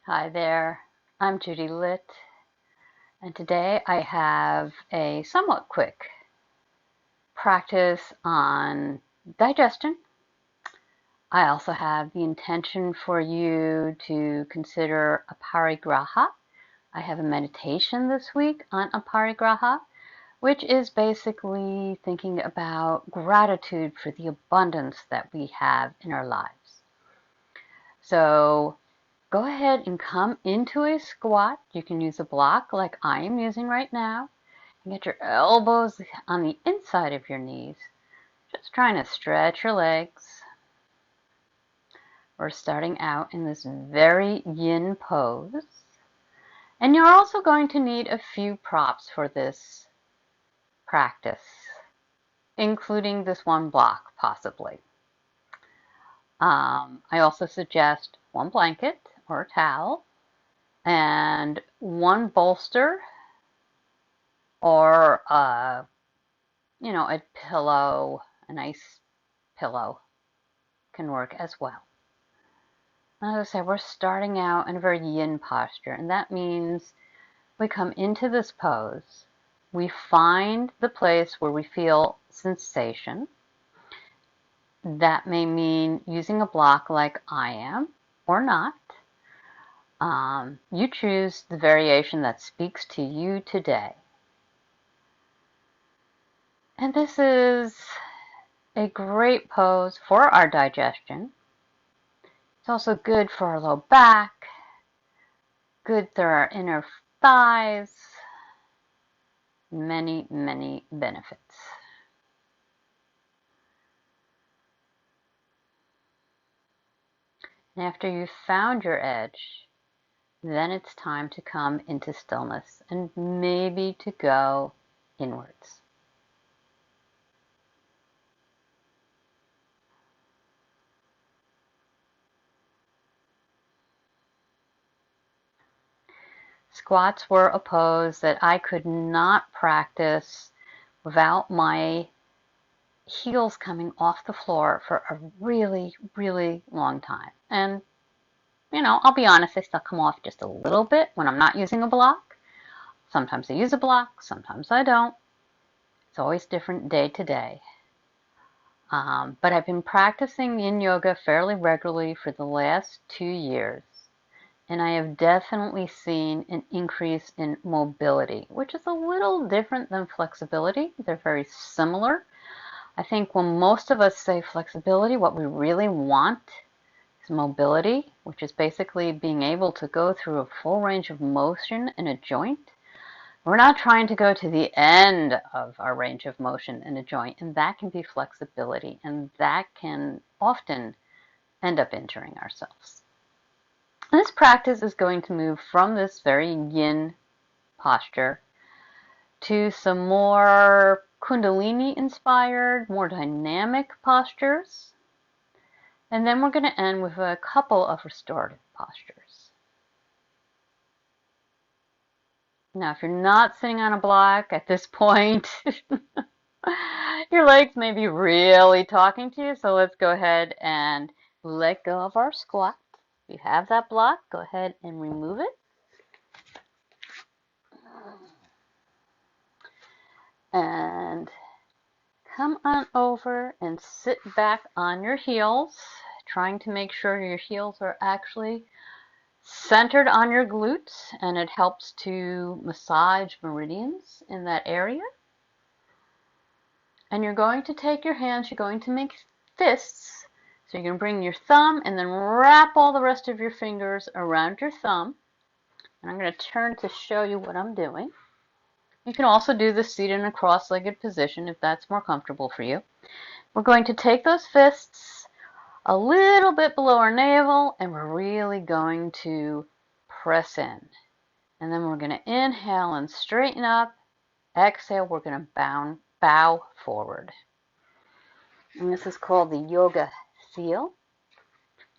Hi there, I'm Judy Litt, and today I have a somewhat quick practice on digestion. I also have the intention for you to consider Aparigraha. I have a meditation this week on Aparigraha, which is basically thinking about gratitude for the abundance that we have in our lives. So go ahead and come into a squat. You can use a block like I am using right now. And get your elbows on the inside of your knees. Just trying to stretch your legs. We're starting out in this very yin pose. And you're also going to need a few props for this practice, including this one block, possibly. I also suggest one blanket or a towel and one bolster or a pillow, a nice pillow can work as well. As I said, we're starting out in a very yin posture, and that means we come into this pose, we find the place where we feel sensation. That may mean using a block like I am, or not. You choose the variation that speaks to you today. And this is a great pose for our digestion. It's also good for our low back, good for our inner thighs, many, many benefits. And after you've found your edge, then it's time to come into stillness and maybe to go inwards. Squats were a pose that I could not practice without my heels coming off the floor for a really, really long time. And, I'll be honest, they still come off just a little bit when I'm not using a block. Sometimes I use a block, sometimes I don't. It's always different day to day. But I've been practicing yin yoga fairly regularly for the last 2 years. And I have definitely seen an increase in mobility, which is a little different than flexibility. They're very similar. I think when most of us say flexibility, what we really want is mobility, which is basically being able to go through a full range of motion in a joint. We're not trying to go to the end of our range of motion in a joint, and that can be flexibility, and that can often end up injuring ourselves. And this practice is going to move from this very yin posture to some more Kundalini-inspired, more dynamic postures. And then we're going to end with a couple of restorative postures. Now, if you're not sitting on a block at this point, your legs may be really talking to you, so let's go ahead and let go of our squat. If you have that block, go ahead and remove it. And come on over and sit back on your heels, trying to make sure your heels are actually centered on your glutes, and it helps to massage meridians in that area. And you're going to take your hands, you're going to make fists. So you're going to bring your thumb and then wrap all the rest of your fingers around your thumb. And I'm going to turn to show you what I'm doing. You can also do this seated in a cross-legged position if that's more comfortable for you. We're going to take those fists a little bit below our navel, and we're really going to press in. And then we're going to inhale and straighten up. Exhale, we're going to bow forward. And this is called the yoga seal.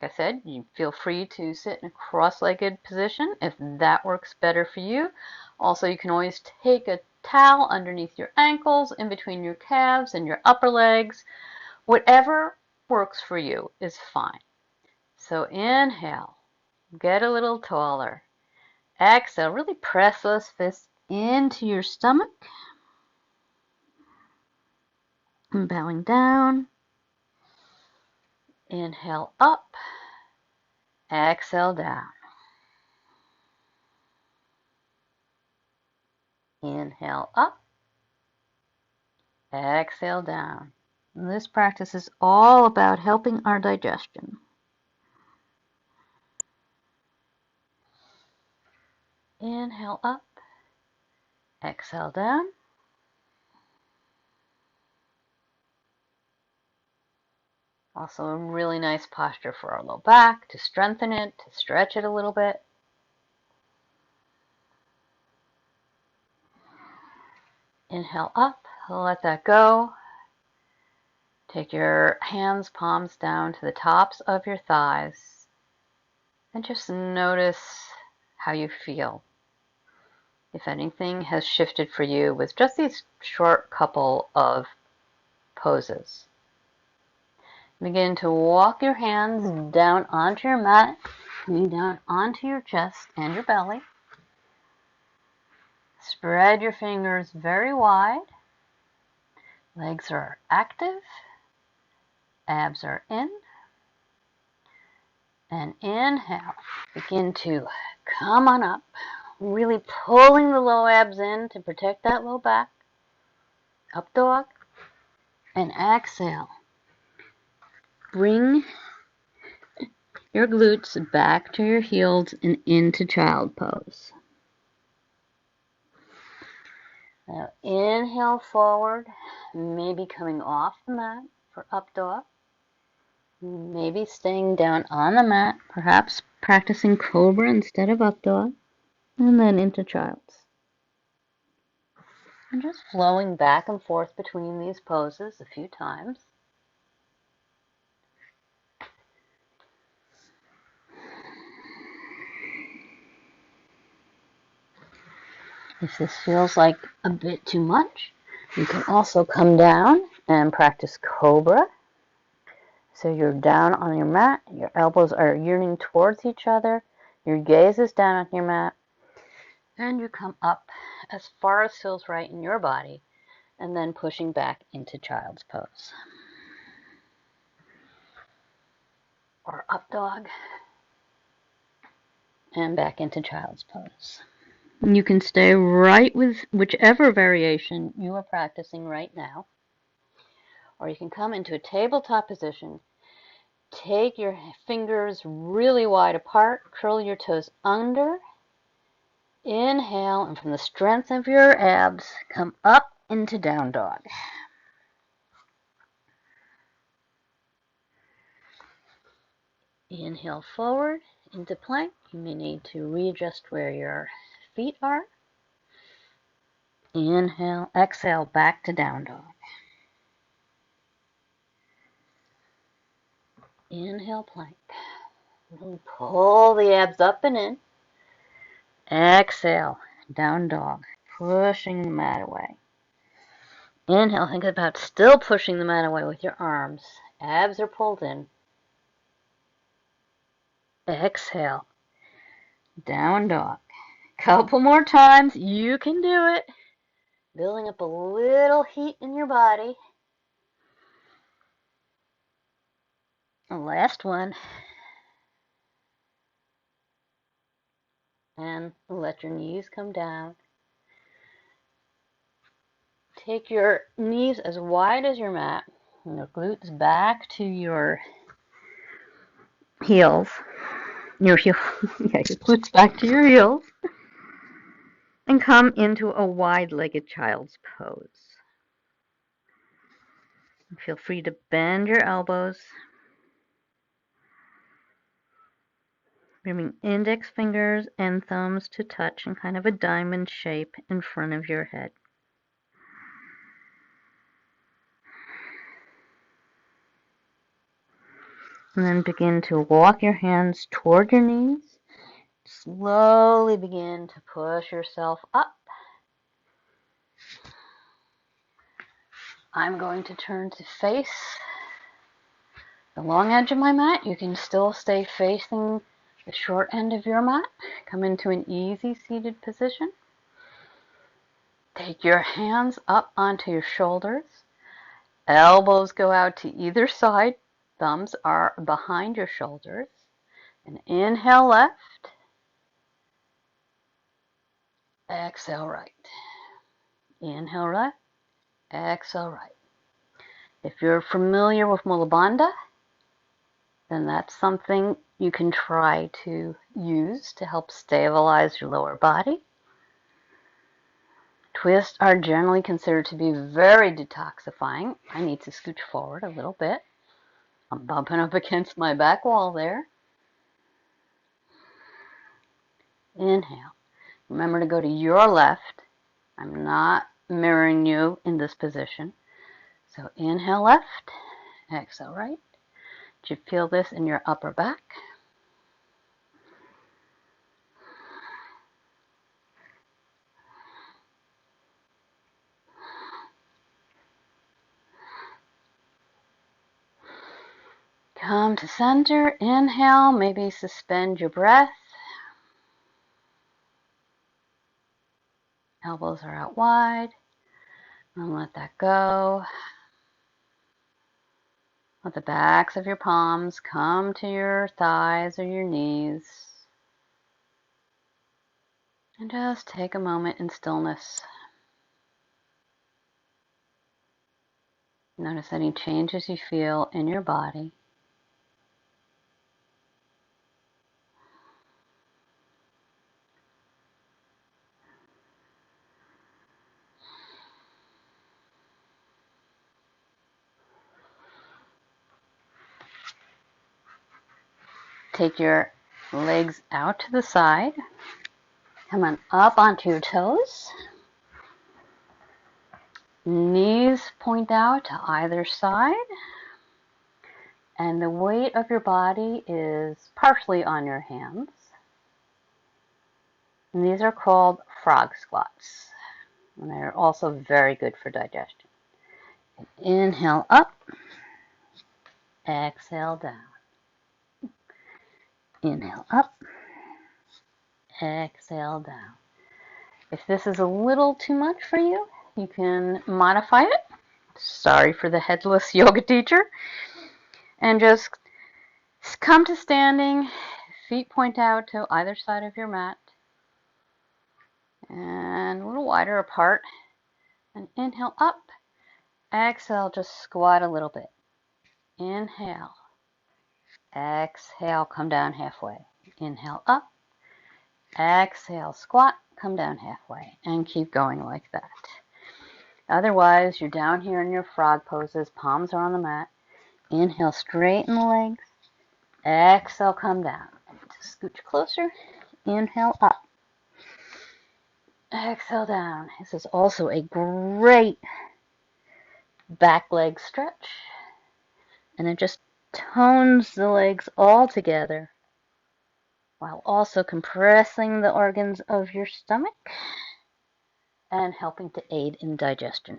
Like I said, you feel free to sit in a cross-legged position if that works better for you. Also, you can always take a towel underneath your ankles, in between your calves and your upper legs. Whatever works for you is fine. So inhale, Get a little taller. Exhale, really press those fists into your stomach. And bowing down. Inhale up. Exhale down. Inhale up. Exhale down. And this practice is all about helping our digestion. Inhale up. Exhale down. Also a really nice posture for our low back, to strengthen it, to stretch it a little bit. Inhale up, let that go. Take your hands, palms down to the tops of your thighs, and just notice how you feel. If anything has shifted for you with just these short couple of poses. Begin to walk your hands down onto your mat, coming down onto your chest and your belly. Spread your fingers very wide. Legs are active. Abs are in. And inhale. Begin to come on up. Really pulling the low abs in to protect that low back. Up dog. And exhale. Bring your glutes back to your heels and into child pose. Now inhale forward, maybe coming off the mat for up dog. Maybe staying down on the mat, perhaps practicing cobra instead of up dog, and then into child's. And just flowing back and forth between these poses a few times. If this feels like a bit too much, you can also come down and practice cobra. So you're down on your mat, your elbows are yearning towards each other, your gaze is down on your mat, and you come up as far as feels right in your body, and then pushing back into child's pose. Or up dog, and back into child's pose. You can stay right with whichever variation you are practicing right now. Or you can come into a tabletop position. Take your fingers really wide apart. Curl your toes under. Inhale, and from the strength of your abs, come up into down dog. Inhale forward into plank. You may need to readjust where your feet are. Inhale, exhale, back to down dog. Inhale, plank. Really pull the abs up and in. Exhale, down dog, pushing the mat away. Inhale, think about still pushing the mat away with your arms. Abs are pulled in. Exhale, down dog. Couple more times, you can do it. Building up a little heat in your body. Last one. And let your knees come down. Take your knees as wide as your mat. And your glutes back to your heels. Your glutes back to your heels. And come into a wide-legged child's pose. Feel free to bend your elbows. Bringing index fingers and thumbs to touch in kind of a diamond shape in front of your head. And then begin to walk your hands toward your knees. Slowly begin to push yourself up. I'm going to turn to face the long edge of my mat. You can still stay facing the short end of your mat. Come into an easy seated position. Take your hands up onto your shoulders. Elbows go out to either side. Thumbs are behind your shoulders. And inhale left. Exhale right. Inhale left. Exhale right. If you're familiar with Mula Bandha, then that's something you can try to use to help stabilize your lower body. Twists are generally considered to be very detoxifying. I need to scooch forward a little bit. I'm bumping up against my back wall there. Inhale. Remember to go to your left. I'm not mirroring you in this position. So inhale left, exhale right. Do you feel this in your upper back? Come to center, inhale, maybe suspend your breath. Elbows are out wide, and let that go. Let the backs of your palms come to your thighs or your knees. And just take a moment in stillness. Notice any changes you feel in your body. Take your legs out to the side. Come on up onto your toes. Knees point out to either side. And the weight of your body is partially on your hands. And these are called frog squats. And they're also very good for digestion. Inhale up. Exhale down. Inhale up. Exhale down. If this is a little too much for you, you can modify it. Sorry for the headless yoga teacher. And just come to standing. Feet point out to either side of your mat. And a little wider apart. And inhale up. Exhale, just squat a little bit. Inhale. Exhale, come down halfway. Inhale up. Exhale, squat, come down halfway. And keep going like that. Otherwise, you're down here in your frog poses. Palms are on the mat. Inhale, straighten the legs. Exhale, come down. Just scooch closer. Inhale up. Exhale down. This is also a great back leg stretch. And it just tones the legs all together while also compressing the organs of your stomach and helping to aid in digestion.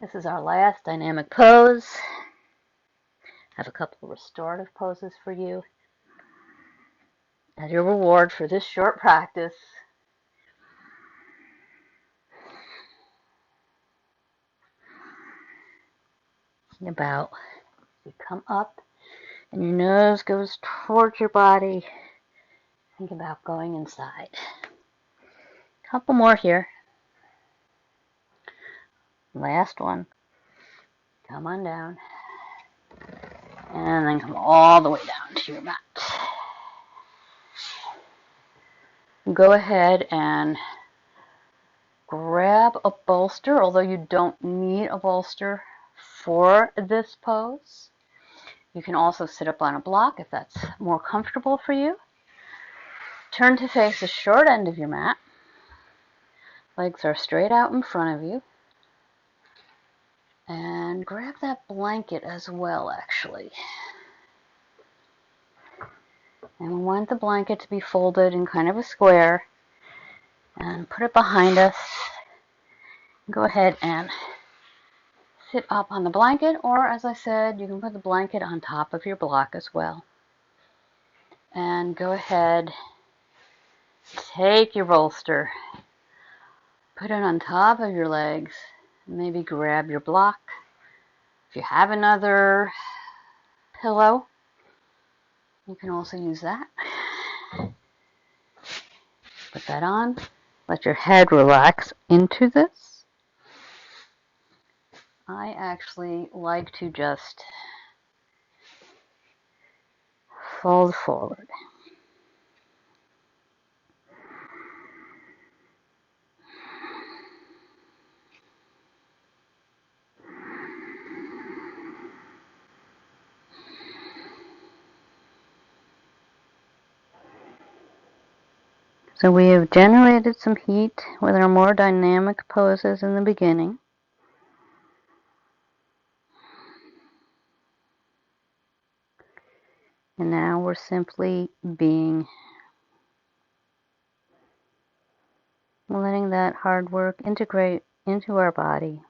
This is our last dynamic pose. I have a couple of restorative poses for you as your reward for this short practice. About you come up and your nose goes towards your body. Think about going inside. Couple more here. Last one. Come on down. And then come all the way down to your mat. Go ahead and grab a bolster, although you don't need a bolster for this pose. You can also sit up on a block if that's more comfortable for you. Turn to face the short end of your mat. Legs are straight out in front of you. And grab that blanket as well, actually. And we want the blanket to be folded in kind of a square. And put it behind us. Go ahead and sit up on the blanket, or as I said, you can put the blanket on top of your block as well. And go ahead, take your bolster, put it on top of your legs, maybe grab your block. If you have another pillow, you can also use that. Put that on. Let your head relax into this. I actually like to just fold forward. So we have generated some heat with our more dynamic poses in the beginning. And now we're simply being, letting that hard work integrate into our body.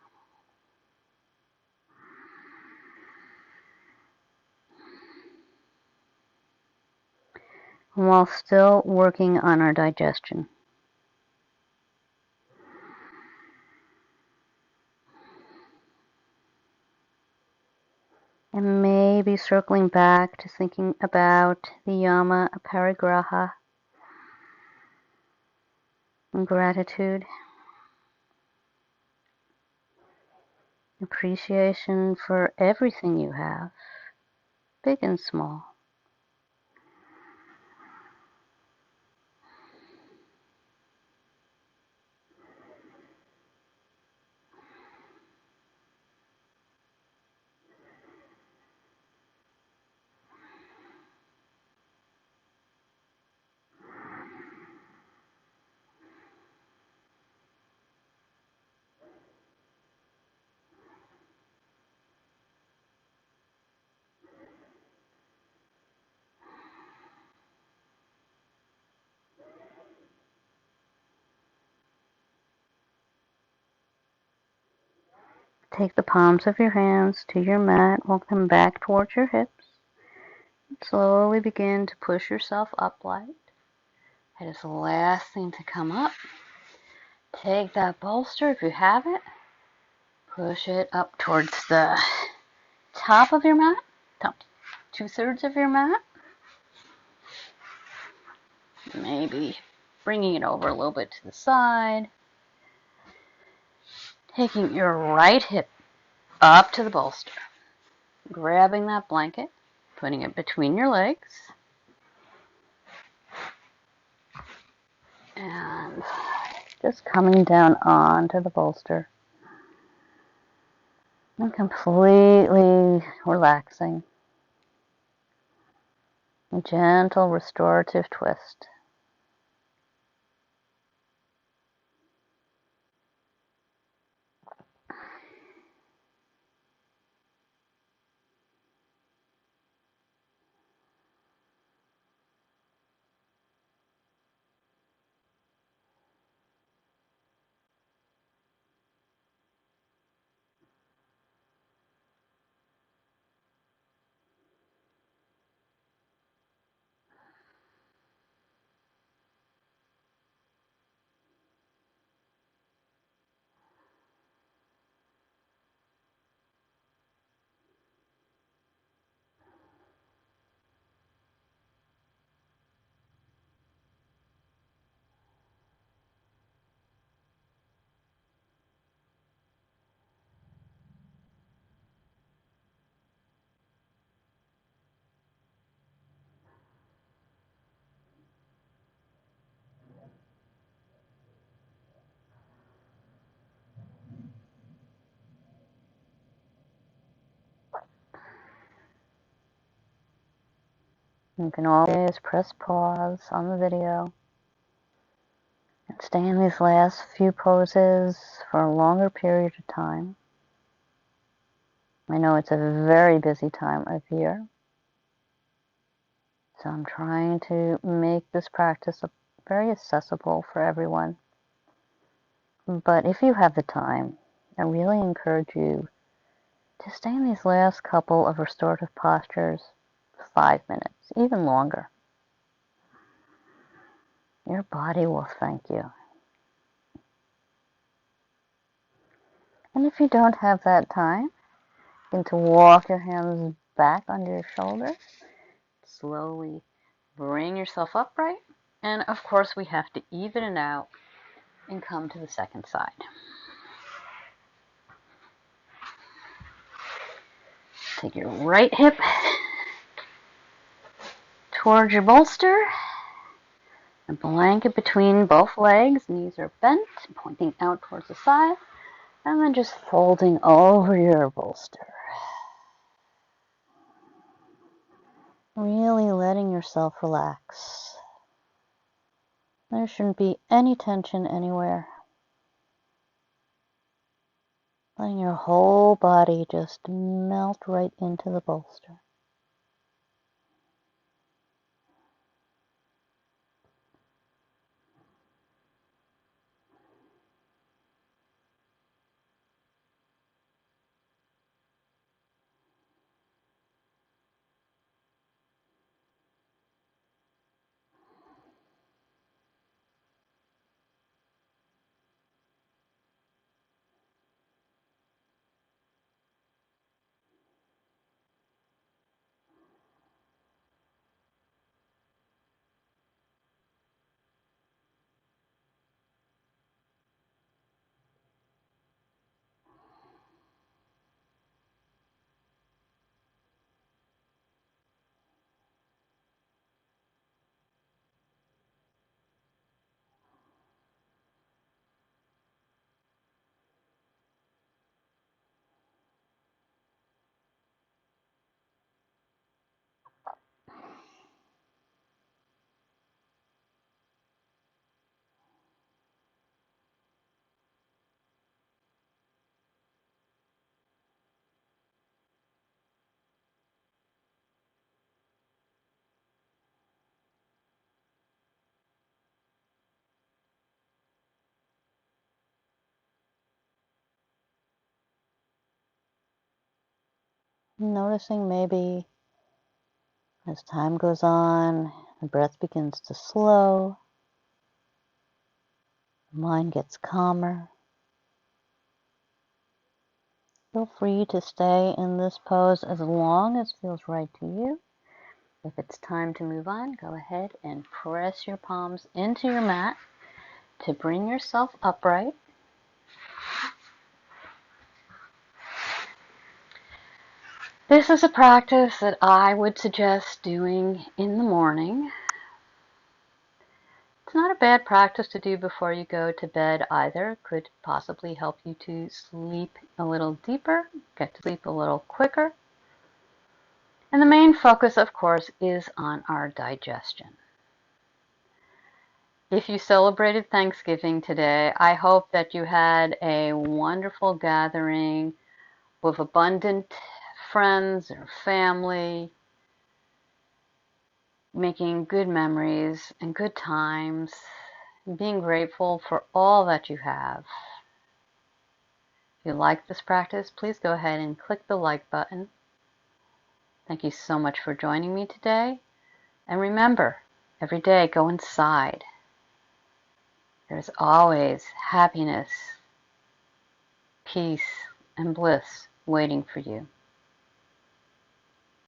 While still working on our digestion. And maybe circling back to thinking about the yama Aparigraha and gratitude. Appreciation for everything you have, big and small. Take the palms of your hands to your mat, walk them back towards your hips. Slowly begin to push yourself upright. That is the last thing to come up. Take that bolster if you have it. Push it up towards the top of your mat, top 2/3 of your mat. Maybe bringing it over a little bit to the side. Taking your right hip up to the bolster. Grabbing that blanket, putting it between your legs. And just coming down onto the bolster. And completely relaxing. A gentle restorative twist. You can always press pause on the video and stay in these last few poses for a longer period of time. I know it's a very busy time of year, so I'm trying to make this practice very accessible for everyone. But if you have the time, I really encourage you to stay in these last couple of restorative postures 5 minutes, even longer. Your body will thank you. And if you don't have that time, you can walk your hands back under your shoulders, slowly bring yourself upright, and of course we have to even it out and come to the second side. Take your right hip towards your bolster, a blanket between both legs, knees are bent, pointing out towards the side, and then just folding over your bolster. Really letting yourself relax. There shouldn't be any tension anywhere. Letting your whole body just melt right into the bolster. Noticing maybe as time goes on, the breath begins to slow, the mind gets calmer. Feel free to stay in this pose as long as feels right to you. If it's time to move on, go ahead and press your palms into your mat to bring yourself upright. This is a practice that I would suggest doing in the morning. It's not a bad practice to do before you go to bed either. It could possibly help you to sleep a little deeper, get to sleep a little quicker. And the main focus, of course, is on our digestion. If you celebrated Thanksgiving today, I hope that you had a wonderful gathering with abundant friends or family, making good memories and good times, and being grateful for all that you have. If you like this practice, please go ahead and click the like button. Thank you so much for joining me today. And remember, every day go inside. There's always happiness, peace, and bliss waiting for you.